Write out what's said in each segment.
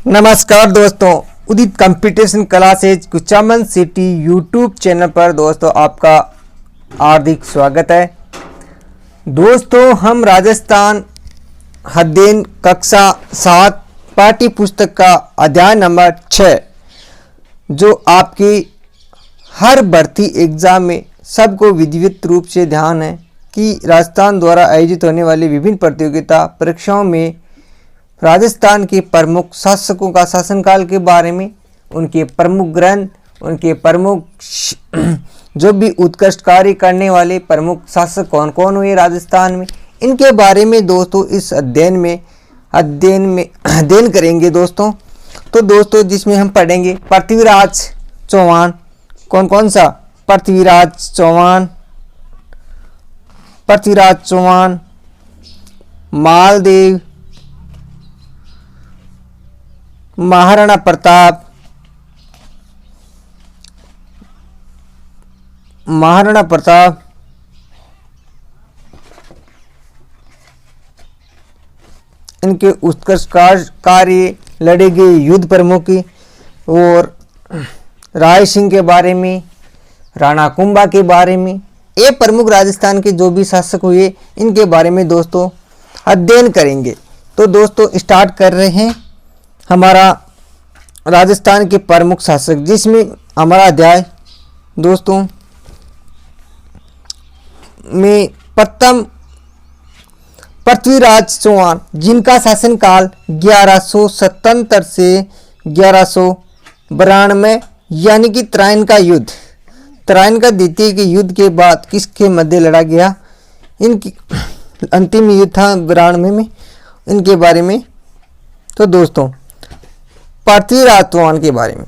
नमस्कार दोस्तों, Udit competition classes Kuchaman City YouTube channel पर दोस्तों आपका हार्दिक स्वागत है। दोस्तों हम राजस्थान अध्ययन कक्षा 7 पाठ्य पुस्तक का अध्याय नंबर 6 जो आपकी हर भर्ती एग्जाम में सबको विधिवत रूप से ध्यान है कि राजस्थान द्वारा आयोजित होने वाली विभिन्न प्रतियोगिता परीक्षाओं में राजस्थान के प्रमुख शासकों का शासनकाल के बारे में, उनके प्रमुख ग्रंथ, उनके प्रमुख जो भी उत्कृष्ट कार्य करने वाले प्रमुख शासक कौन कौन हुए राजस्थान में, इनके बारे में दोस्तों इस अध्ययन करेंगे दोस्तों। तो दोस्तों जिसमें हम पढ़ेंगे पृथ्वीराज चौहान। कौन कौन सा? पृथ्वीराज चौहान, मालदेव, महाराणा प्रताप, इनके उत्कृष्ट कार्य, लड़े गए युद्ध प्रमुख और राय सिंह के बारे में, राणा कुंभा के बारे में, ये प्रमुख राजस्थान के जो भी शासक हुए इनके बारे में दोस्तों अध्ययन करेंगे। तो दोस्तों स्टार्ट कर रहे हैं हमारा राजस्थान के प्रमुख शासक, जिसमें हमारा अध्याय दोस्तों में प्रथम पृथ्वीराज चौहान, जिनका शासनकाल 1177 से 1192 यानी कि त्रायन का द्वितीय के युद्ध के बाद किसके मध्य लड़ा गया, इनकी अंतिम युद्ध था 92 में, इनके बारे में। तो दोस्तों पृथ्वीराज चौहान के बारे में,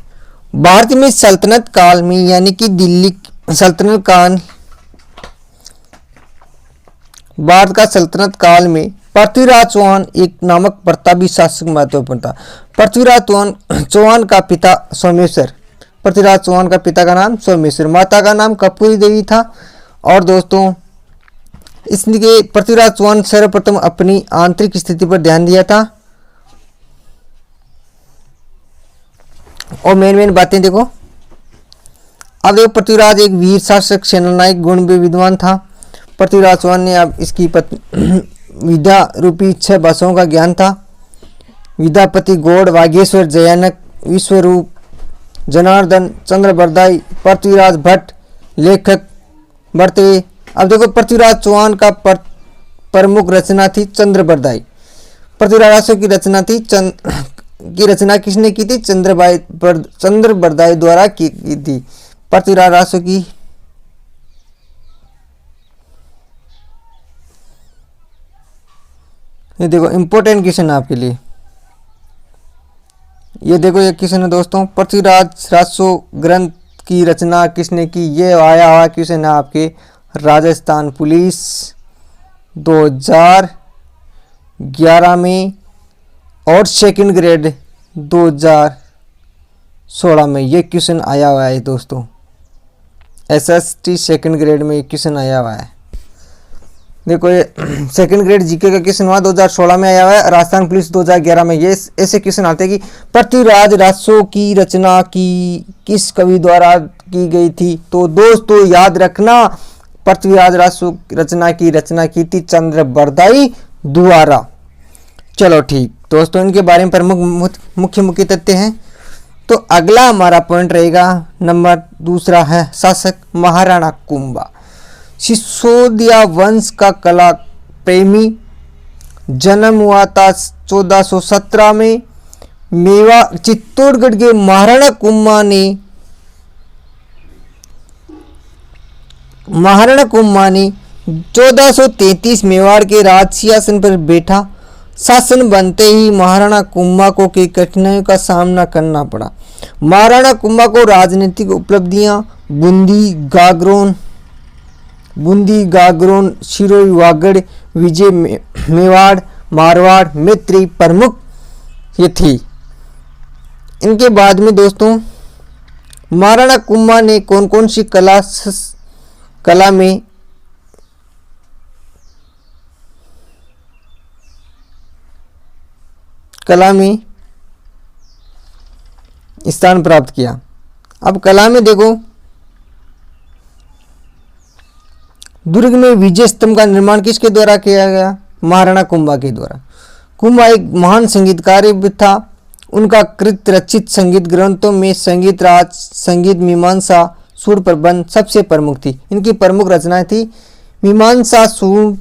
भारत में सल्तनत काल में यानी कि दिल्ली सल्तनत काल, भारत का सल्तनत काल में पृथ्वीराज चौहान एक नामक प्रतापी शासक महत्वपूर्ण था। पृथ्वीराज चौहान का पिता सोमेश्वर, पृथ्वीराज चौहान का पिता का नाम सोमेश्वर, माता का नाम कपूरी देवी था। और दोस्तों इसलिए पृथ्वीराज चौहान सर्वप्रथम अपनी आंतरिक स्थिति पर ध्यान दिया था। और मेन बातें देखो। अब देखो पृथ्वीराज एक वीर शासक, सेनानायक, गुण में विद्वान था। पृथ्वीराज चौहान ने अब इसकी विद्या रूपी 6 भाषाओं का ज्ञान था। विद्यापति, गौड़, वागेश्वर, जयानक, विश्वरूप, जनार्दन, चंद्र बरदाई, पृथ्वीराज भट्ट, लेखक बरतवे। अब देखो पृथ्वीराज चौहान का प्रमुख रचना थी चंद्र बरदाई। पृथ्वीराज की रचना किसने की थी? चंद्र बरदाई द्वारा की थी। पृथ्वीराज रासो की ये देखो इंपॉर्टेंट क्वेश्चन है आपके लिए। ये देखो ये क्वेश्चन है दोस्तों, पृथ्वीराज रासो ग्रंथ की रचना किसने की? ये आया हुआ क्वेश्चन है आपके राजस्थान पुलिस 2011 में और सेकंड ग्रेड 2016 में ये क्वेश्चन आया हुआ है दोस्तों। SST सेकंड ग्रेड में क्वेश्चन आया हुआ है। देखो ये सेकंड ग्रेड जीके का क्वेश्चन हुआ 2016 में आया हुआ है। राजस्थान पुलिस 2011 में ये ऐसे क्वेश्चन आते हैं कि पृथ्वीराज रासो की रचना किस कवि द्वारा की गई थी? तो दोस्तों याद रखना, पृथ्वीराज रासो रचना की थी चंद्र बरदाई द्वारा। चलो ठीक दोस्तों, इनके बारे में प्रमुख मुख्य तथ्य हैं। तो अगला हमारा पॉइंट रहेगा नंबर 2 है शासक महाराणा कुंभा। सिसोदिया वंश का कला प्रेमी, जन्म हुआ था 1417 में। मेवा चित्तौड़गढ़ के महाराणा कुंभा ने 1433 मेवाड़ के राज सिंहासन पर बैठा। शासन बनते ही महाराणा कुंभा को कई कठिनाइयों का सामना करना पड़ा। महाराणा कुंभा को राजनीतिक उपलब्धियां बूंदी गागरोन, सिरोही, वागड़, विजय, मेवाड़, मारवाड़, मैत्री प्रमुख ये थी। इनके बाद में दोस्तों महाराणा कुंभा ने कौन कौन सी कला में कला में स्थान प्राप्त किया। अब कला में देखो, दुर्ग में विजय स्तंभ का निर्माण किसके द्वारा किया गया? महाराणा कुंभा के द्वारा। कुंभा एक महान संगीतकार भी था। उनका कृत रचित संगीत ग्रंथों में संगीत राज, संगीत मीमांसा, सूर प्रबंध सबसे प्रमुख थी। इनकी प्रमुख रचनाएं थी मीमांसा, सूर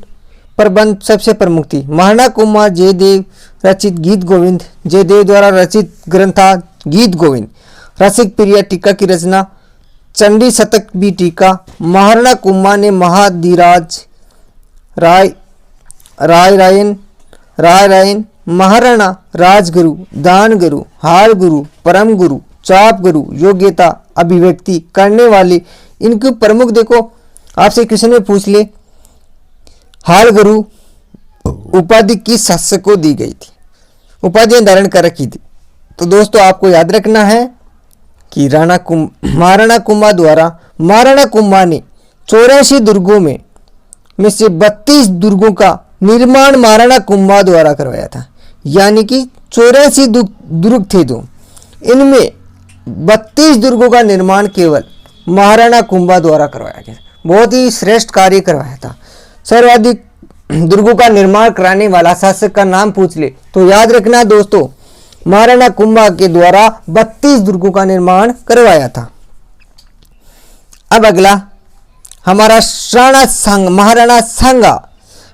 प्रबंध सबसे प्रमुख थी। महाराणा कुंभा जयदेव रचित गीत गोविंद, जयदेव द्वारा रचित ग्रंथ था गीत गोविंद। रसिक प्रिया टीका की रचना, चंडी शतक भी टीका। महाराणा कुंभा ने महाधिराज रायरायन, महाराणा, राजगुरु, दान गुरु, हाल गुरु, परम गुरु, चाप गुरु, योग्यता अभिव्यक्ति करने वाले, इनके प्रमुख देखो, आपसे क्वेश्चन में पूछ ले, हाल गुरु उपाधि किस शासक को दी गई थी? उपाधियां धारण कर रखी थी। तो दोस्तों आपको याद रखना है कि महाराणा कुंभा द्वारा, महाराणा कुंभा ने 84 दुर्गों में से 32 दुर्गों का निर्माण महाराणा कुंभा द्वारा करवाया था। यानी कि 84 दुर्ग थे दो, इनमें 32 दुर्गों का निर्माण केवल महाराणा कुंभा द्वारा करवाया गया। बहुत ही श्रेष्ठ कार्य करवाया था। सर्वाधिक दुर्गों का निर्माण कराने वाला शासक का नाम पूछ ले तो याद रखना दोस्तों, महाराणा कुंभा के द्वारा 32 दुर्गों का निर्माण करवाया था। अब अगला हमारा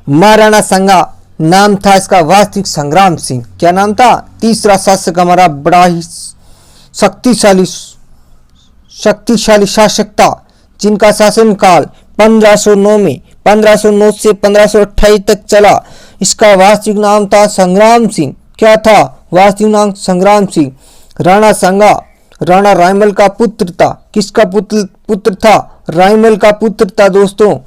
महाराणा सांगा नाम था इसका वास्तविक संग्राम सिंह। क्या नाम था? तीसरा शासक हमारा बड़ा ही शक्तिशाली शासक था, जिनका शासनकाल 1509 से 1528 तक चला। इसका वास्तविक नाम था संग्राम सिंह। क्या था वास्तविक नाम? संग्राम सिंह। राणा सांगा राणा रायमल का पुत्र था। किसका पुत्र था? रायमल का पुत्र था दोस्तों,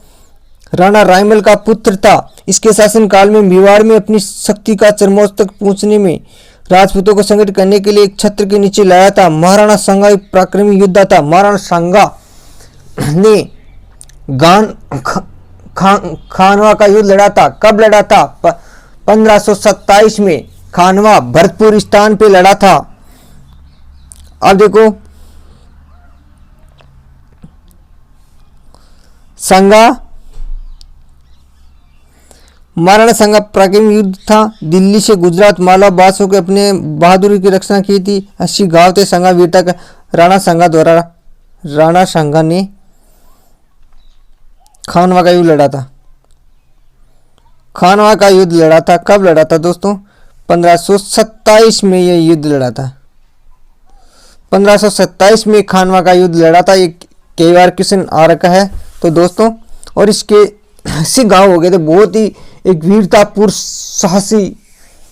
राणा रायमल का पुत्र था। इसके शासनकाल में मेवाड़ में अपनी शक्ति का चरमोत्कर्ष तक पहुंचने में राजपूतों को संगठित करने के लिए एक छत्र के नीचे लाया था। महाराणा सांगा एक पराक्रमी योद्धा था। महाराणा सांगा ने खानवा का युद्ध लड़ा था। कब लड़ा था? 1527 में खानवा भरतपुर स्थान पे लड़ा था। अब देखो, महाराणा सांगा पराक्रमी युद्ध था। दिल्ली से गुजरात मालवा बादशाहों के अपने बहादुरी की रक्षा की थी। 80 गांव थे। सांगा वीरता का राणा सांगा ने खानवा का युद्ध लड़ा था। खानवा का युद्ध लड़ा था। कब लड़ा था दोस्तों? 1527 में यह युद्ध लड़ा था। 1527 में खानवा का युद्ध लड़ा था। ये कई बार क्वेश्चन आ रखा है तो दोस्तों, और इसके 80 गांव हो गए थे। बहुत ही एक वीरतापूर्ण साहसी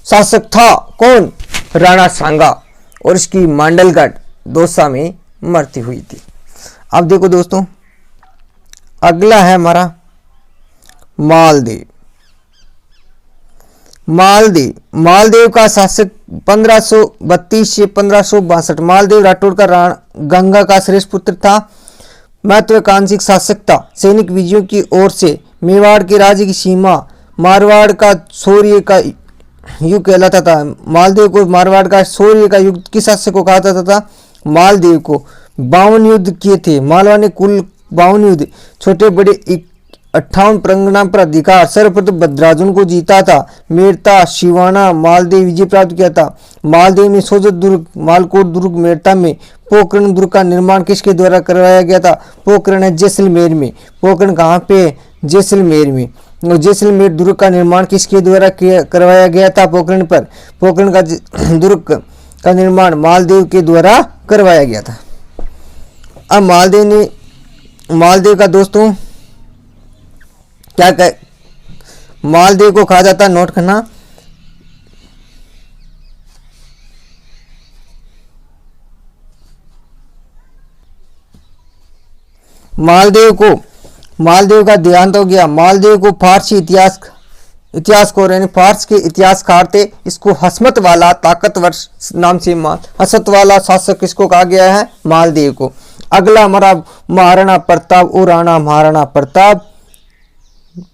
शासक था। कौन? राणा सांगा। और इसकी मांडलगढ़ दौसा में मृत्यु हुई थी। अब देखो दोस्तों, अगला है हमारा मालदेव का शासक 1532 से 1562। मालदेव राठौड़ का गंगा का श्रेष्ठ पुत्र था। महत्वाकांक्षी शासक था। सैनिक विजयों की ओर से मेवाड़ के राज्य की सीमा मारवाड़ का शौर्य का युग कहलाता था। मालदेव को मारवाड़ का शौर्य का युग किस शासक को कहा जाता था? मालदेव को। 52 युद्ध किए थे। मालवा ने कुल 52 युद्ध, छोटे बड़े 58 प्रगणा पर अधिकार, सर्वप्रथम भद्राजुन को जीता था। मेड़ता, शिवाना, मालदेव विजय प्राप्त किया था। मालदेव ने सोजत दुर्ग, मालकोट दुर्ग, मेड़ता में। पोखरण दुर्ग का निर्माण किसके द्वारा करवाया गया था? पोखरण है जैसलमेर में। पोखरण कहाँ पे? जैसलमेर में। और जैसलमेर दुर्ग का निर्माण किसके द्वारा करवाया गया था? पोखरण पर। पोखरण का दुर्ग का निर्माण मालदेव के द्वारा करवाया गया था। अब मालदेव का दोस्तों क्या कह, मालदेव को कहा जाता, नोट करना, मालदेव का देहांत हो गया। मालदेव को फारसी इतिहासकार यानी फारस के इतिहासकार थे। इसको हसमत वाला ताकतवर नाम से हसत वाला शासक किसको कहा गया है? मालदेव को। अगला हमारा महाराणा प्रताप और राणा महाराणा प्रताप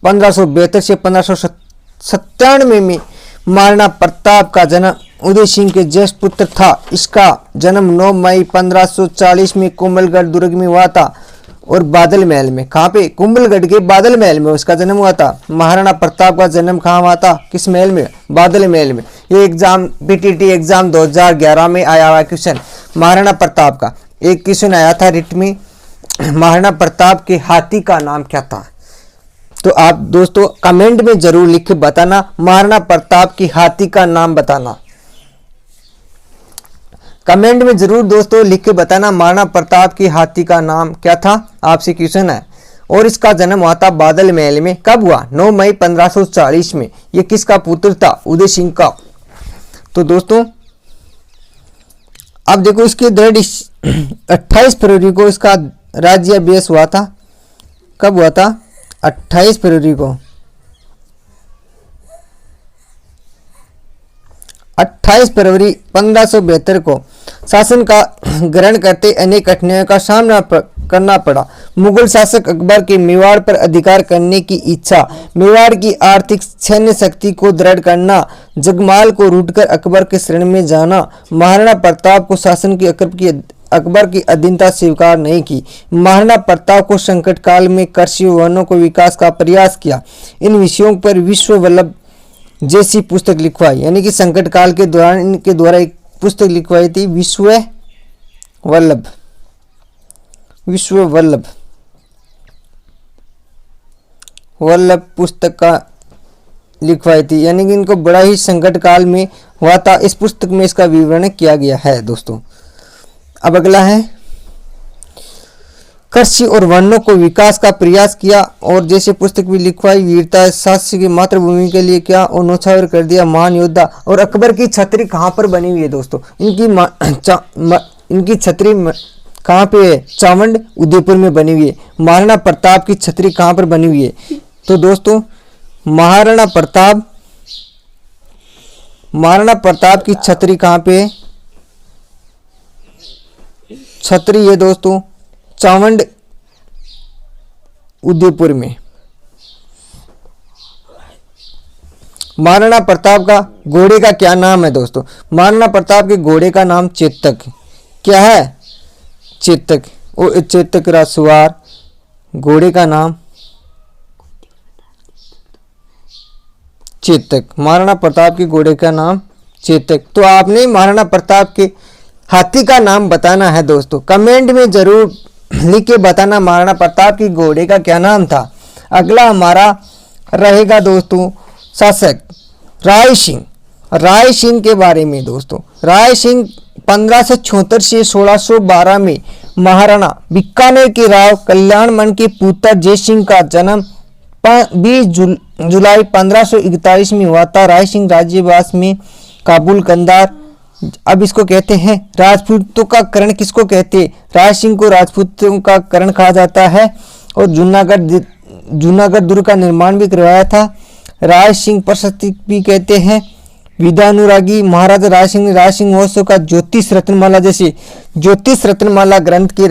1572 से 1597 में महाराणा प्रताप का जन्म उदय सिंह के ज्येष्ठ पुत्र था। इसका जन्म 9 मई 1540 में कुंभलगढ़ दुर्ग में हुआ था और बादल महल में। कहाँ पे? कुंभलगढ़ के बादल महल में उसका जन्म हुआ था। महाराणा प्रताप का जन्म कहाँ हुआ था? किस महल में? बादल महल में। ये एग्जाम पीटीटी एग्जाम 2011 में आया हुआ क्वेश्चन महाराणा प्रताप का। एक क्वेश्चन आया था रिट में, महाराणा प्रताप के हाथी का नाम क्या था? तो आप दोस्तों कमेंट में जरूर लिख के बताना, महाराणा प्रताप की हाथी का नाम बताना। कमेंट में जरूर दोस्तों लिख के बताना महाराणा प्रताप की हाथी का नाम क्या था, आपसे क्वेश्चन है। और इसका जन्म हुआ था बादल महल में। कब हुआ? 9 मई 1540 में। ये किसका पुत्र था? उदय सिंह का। तो दोस्तों अब देखो इसके दृढ़ 28 फरवरी को इसका राज्याभिषेक हुआ था। कब हुआ था? 28 फरवरी को। 28 फरवरी 1572 को शासन का ग्रहण करते अनेक कठिनाइयों का सामना करना पड़ा। मुगल शासक अकबर के मेवाड़ पर अधिकार करने की इच्छा, मेवाड़ की आर्थिक सैन्य शक्ति को दृढ़ करना, जगमाल को लूटकर अकबर के शरण में जाना, महाराणा प्रताप को शासन की अकबर की अधीनता स्वीकार नहीं की। महाराणा प्रताप को संकट काल में कृषि वनों को विकास का प्रयास किया। इन विषयों पर विश्व वल्लभ जैसी पुस्तक लिखवाई, यानी कि संकट काल के दौरान इनके द्वारा एक पुस्तक लिखवाई थी विश्व वल्लभ पुस्तक का लिखवाई थी, यानी कि इनको बड़ा ही संकट काल में हुआ था। इस पुस्तक में इसका विवरण किया गया है दोस्तों। अब अगला है कृषि और वनों को विकास का प्रयास किया और जैसे पुस्तक भी लिखवाई, वीरता साहसी की मातृभूमि के लिए क्या और नौछावर कर दिया, महान योद्धा। और अकबर की छतरी कहाँ पर बनी हुई है दोस्तों? इनकी छतरी कहाँ पे है? चावंड उदयपुर में बनी हुई है। महाराणा प्रताप की छतरी कहाँ पर बनी हुई है? तो दोस्तों महाराणा प्रताप की छतरी कहाँ पे है? छतरी है दोस्तों चावंड उदयपुर में। महाराणा प्रताप का घोड़े का क्या नाम है दोस्तों? महाराणा प्रताप के घोड़े का नाम चेतक। क्या है? चेतक। और चेतक राजसवार घोड़े का नाम चेतक। महाराणा प्रताप के घोड़े का नाम चेतक। तो आपने महाराणा प्रताप के हाथी का नाम बताना है दोस्तों। कमेंट में जरूर लिख के बताना महाराणा प्रताप की घोड़े का क्या नाम था। अगला हमारा रहेगा दोस्तों शासक राय सिंह। राय सिंह के बारे में दोस्तों, राय सिंह 1576 से 1612 में महाराणा बीकानेर के राव कल्याणमल के पुत्र जय सिंह का जन्म 20 जुलाई 1541 में हुआ था। राय सिंह राज्यवास में काबुल कंधार, अब इसको कहते हैं राजपूतों का करण। किसको कहते हैं? राय सिंह को राजपूतों का करण कहा जाता है। और जूनागढ़ दुर्ग का निर्माण भी करवाया था। राय सिंह प्रशस्ति भी कहते हैं। विद्यानुरागी महाराजा राय सिंह ने राय सिंह महोत्सव का ज्योतिष रत्नमाला जैसे ज्योतिष रत्नमाला ग्रंथ की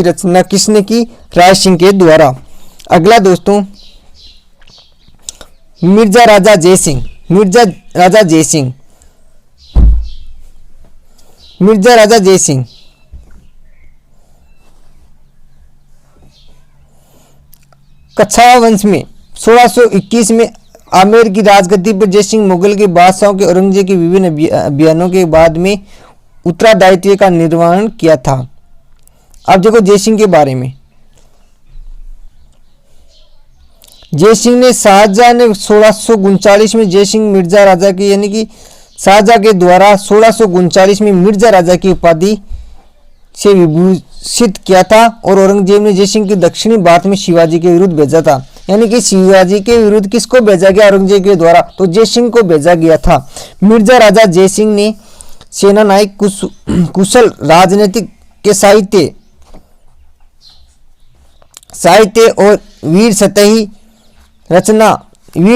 रचना किसने की? राय सिंह के द्वारा। अगला दोस्तों मिर्जा राजा जय सिंह। मिर्जा राजा जय सिंह कछावा वंश में 1621 में आमेर की राजगद्दी पर जय सिंह मुगल के बादशाहों के औरंगजेब के विभिन्न अभियानों के बाद में उत्तरदायित्व का निर्वहन किया था। अब देखो जय सिंह के बारे में। जय सिंह ने शाहजहां ने 1639 में जय सिंह मिर्जा राजा की, यानी कि शाहजहां के द्वारा 1639 में मिर्जा राजा की उपाधि से विभूषित किया था। और औरंगजेब ने जय सिंह के दक्षिणी भारत में शिवाजी के विरुद्ध भेजा था, यानी कि शिवाजी के विरुद्ध किसको भेजा गया? औरंगजेब के द्वारा। तो जय सिंह को भेजा गया था। मिर्जा राजा जय सिंह ने सेना नायक कुशल राजनीतिक के साहित्य और वीर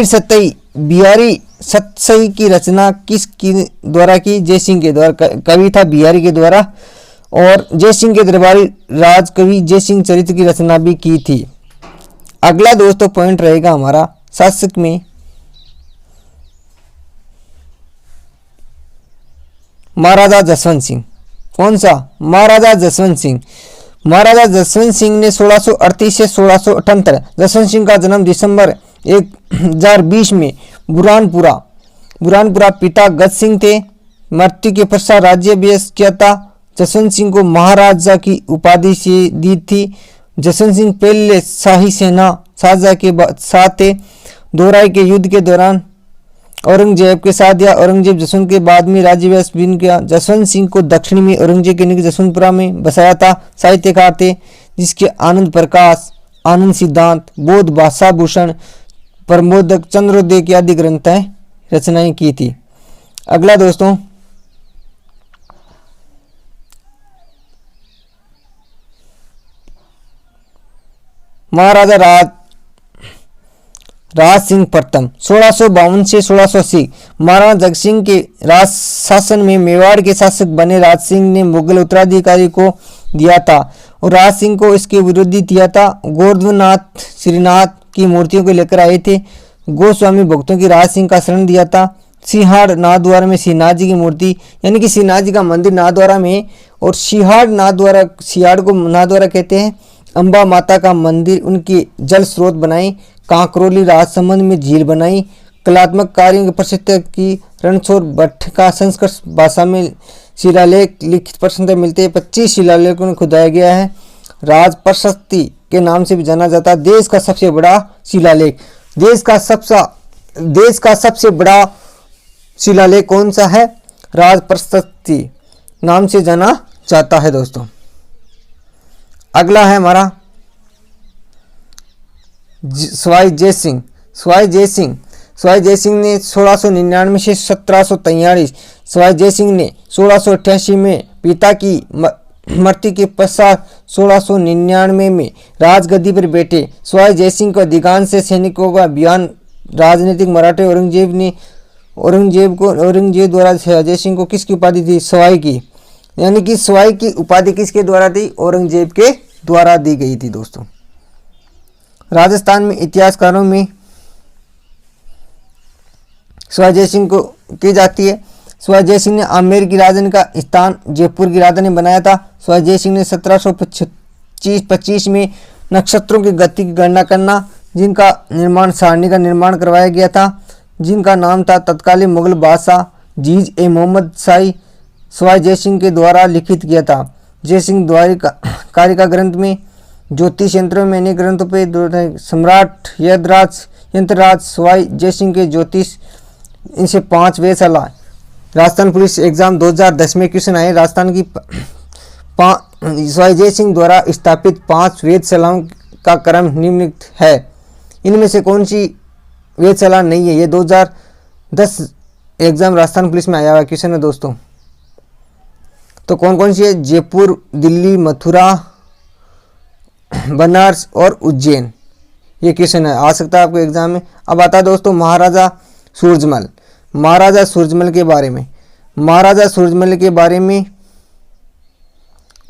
सतही बिहारी सतसई की रचना किसकी द्वारा की? जय सिंह के द्वारा। कवि था बिहारी के द्वारा। और जय सिंह के दरबारी राजकवि जय सिंह चरित्र की रचना भी की थी। अगला दोस्तों पॉइंट रहेगा हमारा शासक में महाराजा जसवंत सिंह। कौन सा? महाराजा जसवंत सिंह। महाराजा जसवंत सिंह ने 1638 से 1678, जसवंत सिंह का जन्म दिसंबर 1020 में बुरहानपुरा पिता गज सिंह थे। मृत्यु के पश्चात राज्याभिषेक किया था। जसवंत सिंह को महाराजा की उपाधि से दी थी। जसवंत सिंह पहले शाही सेना शाहजहां के साथ थे। दोराई के युद्ध के दौरान औरंगजेब के साथ या औरंगजेब जसवंत के बाद में राज्याभिषेक भी किया। जसवंत सिंह को दक्षिण में औरंगजेब के निकट जसवंतपुरा में बसाया था। साहित्यकार थे जिसके आनंद प्रकाश, आनंद सिद्धांत, बोध भाषा भूषण, प्रमोदक, चंद्रोदय की आदि ग्रंथें रचनाएं की थी। अगला दोस्तों, महाराजा राज सिंह प्रथम 1652 से 1680। महाराणा जगत सिंह के राज शासन में मेवाड़ के शासक बने राज सिंह ने मुगल उत्तराधिकारी को दिया था और राज सिंह को इसके विरोधी दिया था। गोवर्धननाथ श्रीनाथ की मूर्तियों को लेकर आए थे। गोस्वामी भक्तों की राज सिंह का शरण दिया था। सिंहाड़ नाथद्वारा में श्रीनाथ जी की मूर्ति, यानी कि श्रीनाथ जी का मंदिर नाथद्वारा में, और सिंहाड़ को नाथद्वारा कहते हैं। अम्बा माता का मंदिर, उनकी जल स्रोत बनाई। कांकरोली राजसमंद में झील बनाई। कलात्मक कार्यों की प्रसिद्ध की। रणछोड़ भट्ट का संस्कृत भाषा में शिलालेख लिखित प्रसिद्ध मिलते हैं। 25 शिलालेखों में खुदाया गया है। राज प्रशस्ति के नाम से भी जाना जाता है। देश का सबसे बड़ा शिलालेख, देश का सबसे बड़ा शिलालेख कौन सा है? राज प्रशस्ति नाम से जाना जाता है दोस्तों। अगला है हमारा सवाई जय सिंह। सवाई जय सिंह ने 1699 से 1743। सवाई जय सिंह ने 1688 में पिता की मृत्यु के पश्चात 1699 में राजगद्दी पर बैठे। सवाई जय सिंह को अधिकांश सैनिकों का अभियान राजनीतिक मराठे औरंगजेब द्वारा जय सिंह को किसकी उपाधि दी? सवाई की, यानी कि सवाई की उपाधि किसके द्वारा दी? औरंगजेब के द्वारा दी गई थी दोस्तों। राजस्थान में इतिहासकारों में सवाई जय सिंह को की जाती है। सवाई जय सिंह ने आमेर की राजधानी का स्थान जयपुर की राजधानी बनाया था। सवाई जय सिंह ने 1725 में नक्षत्रों की गति की गणना करना, जिनका निर्माण सारणी का निर्माण करवाया गया था, जिनका नाम था तत्कालीन मुगल बादशाह जीज ए मोहम्मद शाही, सवाई जय सिंह के द्वारा लिखित किया था। जय सिंह द्वारिका ग्रंथ में ज्योतिष यंत्रों में अनेक ग्रंथों पे सम्राट यंत्रराज सवाई जय सिंह के ज्योतिष, इनसे 5 वेधशाला। राजस्थान पुलिस एग्जाम 2010 में क्वेश्चन आए। राजस्थान की सवाई जय सिंह द्वारा स्थापित 5 वेधशालाओं का क्रम निम्नलिखित है। इनमें से कौन सी वेधशाला नहीं है? ये 2010 एग्जाम राजस्थान पुलिस में आया हुआ क्वेश्चन है दोस्तों। तो कौन सी है? जयपुर, दिल्ली, मथुरा, बनारस और उज्जैन। ये क्वेश्चन है, आ सकता है आपको एग्जाम में। अब आता है दोस्तों महाराजा सूरजमल। महाराजा सूरजमल के बारे में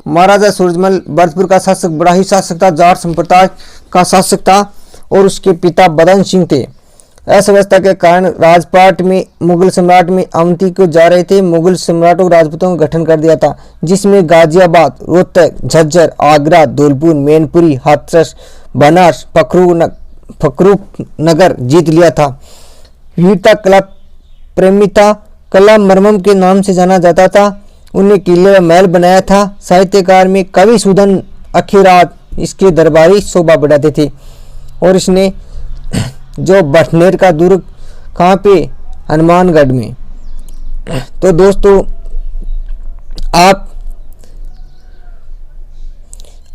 महाराजा सूरजमल भरतपुर का शासक, बड़ा ही शासक था, जाट संप्रदाय का शासक था और उसके पिता बदन सिंह थे। अव्यवस्था के कारण राजपाट में मुगल सम्राट में अवंती को जा रहे थे। मुगल सम्राटों को राजपूतों का गठन कर दिया था, जिसमें गाजियाबाद, रोहतक, झज्जर, आगरा, धौलपुर, मैनपुरी, हाथरस, बनारस, फकरुखनगर जीत लिया था। वीरता, कला प्रेमी था, कला मरमम के नाम से जाना जाता था। उन्हें किले व महल बनाया था। साहित्यकार में कवि सुधन अखीरात इसके दरबारी शोभा बढ़ाते थे। और इसने जो बटनेर का दुर्ग कहाँ पे? हनुमानगढ़ में। तो दोस्तों आप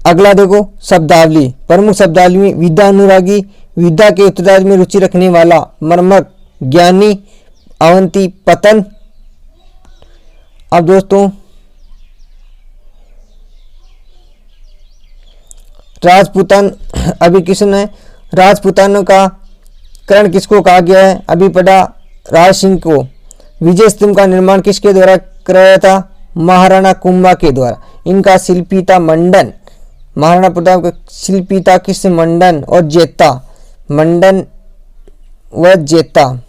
अगला देखो शब्दावली। प्रमुख शब्दावली में विद्या अनुरागी, विद्या के उत्तरार्ध में रुचि रखने वाला, मर्मक, ज्ञानी, अवंती, पतन। अब दोस्तों राजपूतान, अभी क्वेश्चन है राजपूतानों का करण किसको कहा गया है? अभी पढ़ा राज सिंह को। विजय स्तंभ का निर्माण किसके द्वारा कराया था? महाराणा कुंभा के द्वारा। इनका शिल्पी था मंडन। महाराणा प्रताप का शिल्पी था किस? मंडन और जेता। मंडन व जेता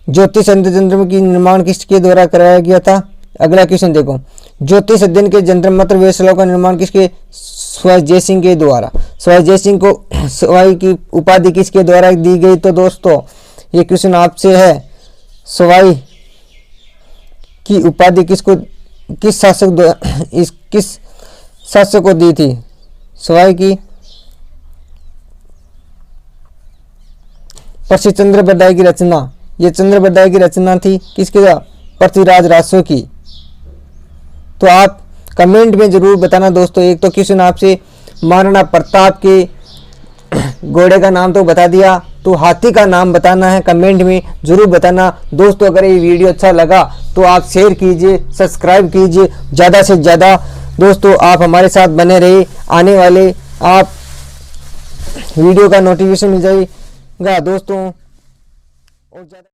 ज्योतिष यंत्र की निर्माण किसके द्वारा कराया गया था। अगला क्वेश्चन देखो, ज्योतिष अध्ययन के यंत्र मंत्र वेधशालाओं का निर्माण किसके, सवाई जय सिंह के द्वारा। सवाई जय सिंह को सवाई की उपाधि किसके द्वारा दी गई। तो दोस्तों ये क्वेश्चन आपसे है, सवाई की उपाधि किसको, किस शासक को दी थी। सवाई की प्रसिद्ध चंद्र बरदाई की रचना, ये चंद्र बरदाई की रचना थी किसके द्वारा, पृथ्वीराज रासो की। तो आप कमेंट में जरूर बताना दोस्तों। एक तो क्वेश्चन आपसे महाराणा प्रताप के घोड़े का नाम तो बता दिया, तो हाथी का नाम बताना है, कमेंट में जरूर बताना दोस्तों। अगर ये वीडियो अच्छा लगा तो आप शेयर कीजिए, सब्सक्राइब कीजिए ज़्यादा से ज़्यादा दोस्तों। आप हमारे साथ बने रहिए, आने वाले आप वीडियो का नोटिफिकेशन मिल जाएगा दोस्तों। और ज़्यादा